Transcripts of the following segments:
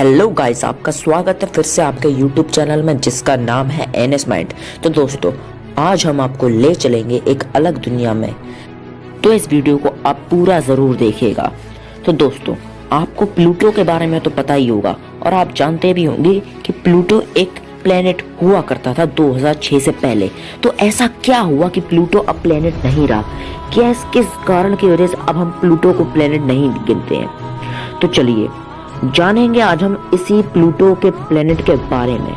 Hello guys, आपका स्वागत है फिर से आपके यूट्यूब चैनल में जिसका नाम है एनएस माइंड। तो दोस्तों, आज हम आपको ले चलेंगे एक अलग दुनिया में। तो इस वीडियो को आप पूरा ज़रूर देखिएगा। तो दोस्तों, आपको प्लूटो के बारे में तो पता ही होगा और आप जानते भी होंगे कि प्लूटो एक प्लेनेट हुआ करता था 2006 से पहले। तो ऐसा क्या हुआ कि प्लूटो अब प्लेनेट नहीं रहा? किस कारण की वजह से अब हम प्लूटो को प्लेनेट नहीं गिनते हैं? तो चलिए जानेंगे आज हम इसी प्लूटो के प्लेनेट के बारे में।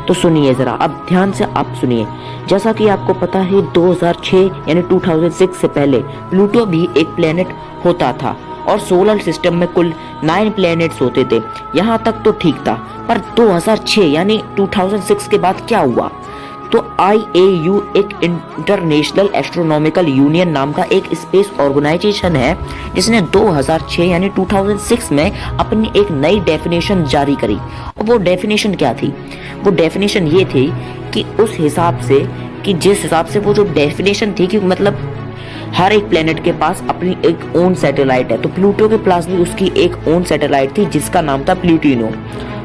तो सुनिए जरा, अब ध्यान से आप सुनिए। जैसा कि आपको पता है 2006 यानी 2006 से पहले प्लूटो भी एक प्लेनेट होता था और सोलर सिस्टम में कुल 9 प्लेनेट्स होते थे। यहाँ तक तो ठीक था, पर 2006 यानी 2006 के बाद क्या हुआ? तो IAU एक इंटरनेशनल एस्ट्रोनॉमिकल यूनियन नाम का एक स्पेस ऑर्गेनाइजेशन है जिसने 2006 यानी 2006 में अपनी एक नई डेफिनेशन जारी करी। और वो डेफिनेशन क्या थी? वो डेफिनेशन ये थी कि उस हिसाब से कि जिस हिसाब से वो जो डेफिनेशन थी कि मतलब हर एक प्लेनेट के पास अपनी एक ओन सैटेलाइट है। तो प्लूटो के पास भी उसकी एक ओन सैटेलाइट थी जिसका नाम था प्लूटिनो।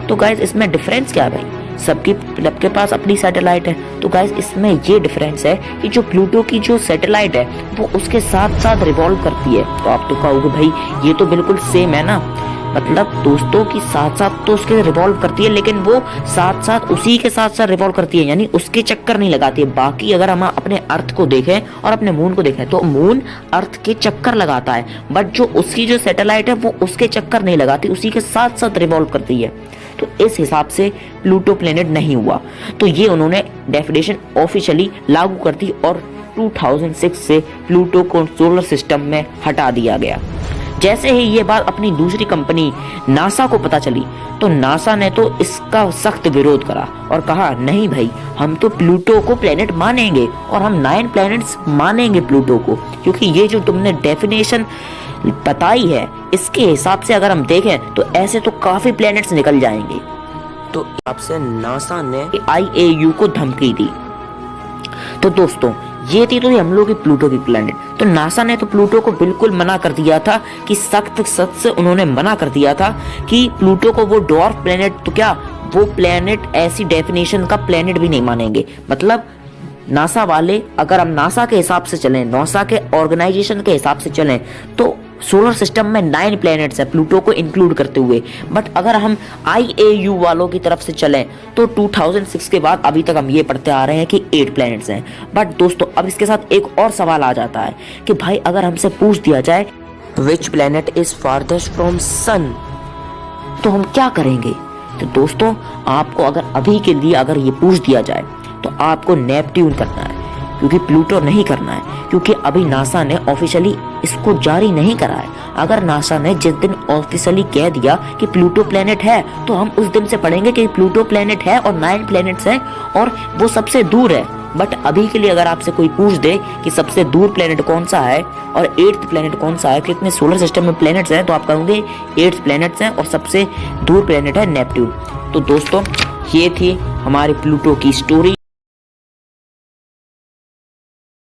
तो गाइस, इसमें डिफरेंस क्या है भाई? सबके पास अपनी सैटेलाइट है। तो गाइस, इसमें ये डिफरेंस है कि जो प्लूटो की जो सैटेलाइट है वो उसके साथ साथ रिवॉल्व करती है। तो आप तो कहोगे भाई ये तो बिल्कुल सेम है ना, मतलब दोस्तों की साथ साथ तो उसके रिवॉल्व करती है, लेकिन वो साथ साथ उसी के साथ साथ रिवॉल्व करती है, यानी उसके चक्कर नहीं लगाती है। बाकी अगर हम अपने अर्थ को देखें और अपने मून को देखें तो मून अर्थ के चक्कर लगाता है, बट जो उसकी जो सैटेलाइट है वो उसके चक्कर नहीं लगाती, उसी के साथ साथ रिवॉल्व करती है। तो इस हिसाब से प्लूटो प्लेनेट नहीं हुआ। तो ये उन्होंने डेफिनेशन ऑफिशियली लागू कर दी और 2006 से प्लूटो को सोलर सिस्टम में हटा दिया गया। जैसे ही ये बात अपनी दूसरी कंपनी नासा को पता चली तो नासा ने तो इसका सख्त विरोध करा और कहा नहीं भाई, हम तो प्लूटो को प्लेनेट मानेंगे और हम 9 प्लेनेट्स मानेंगे प्लूटो को, क्योंकि ये जो तुमने डेफिनेशन बताई है इसके हिसाब से अगर हम देखें तो ऐसे तो काफी प्लेनेट्स निकल जाएंगे। तो आपसे नासा ने IAU को धमकी दी। तो दोस्तों, ये थी तो हम लोग की प्लूटो की प्लेनेट। तो नासा ने तो प्लूटो को बिल्कुल मना कर दिया था कि सख्त से उन्होंने मना कर दिया था कि प्लूटो को वो डॉर्फ प्लेनेट, तो क्या वो प्लेनेट ऐसी डेफिनेशन का प्लेनेट भी नहीं मानेंगे। मतलब नासा वाले, अगर हम नासा के हिसाब से चलें, नासा के ऑर्गेनाइजेशन के हिसाब से चलें, तो सोलर सिस्टम में 9 प्लैनेट्स है प्लूटो को इंक्लूड करते हुए। बट अगर हम IAU वालों की तरफ से चलें तो 2006 के बाद अभी तक हम ये पढ़ते आ रहे हैं कि 8 प्लैनेट्स हैं। बट दोस्तों, अब इसके साथ एक और सवाल आ जाता है कि भाई अगर हमसे पूछ दिया जाए which planet is farthest from sun, तो हम क्या करेंगे? तो दोस्तों, आपको अगर अभी के लिए अगर ये पूछ दिया जाए तो आपको नेपट्यून करना है, क्योंकि प्लूटो नहीं करना है, क्योंकि अभी नासा ने ऑफिशियली इसको जारी नहीं करा है। अगर नासा ने जिस दिन ऑफिशियली कह दिया कि प्लूटो प्लेनेट है तो हम उस दिन से पढ़ेंगे कि प्लूटो प्लेनेट है और 9 प्लेनेट्स हैं और वो सबसे दूर है। बट अभी के लिए अगर आपसे कोई पूछ दे कि सबसे दूर प्लेनेट कौन सा है और 8th प्लेनेट कौन सा है, कितने सोलर सिस्टम में प्लेनेट्स हैं, तो आप कहोगे 8 प्लेनेट्स हैं और सबसे दूर प्लेनेट है नेपट्यून। तो दोस्तों, ये थी हमारी प्लूटो की स्टोरी।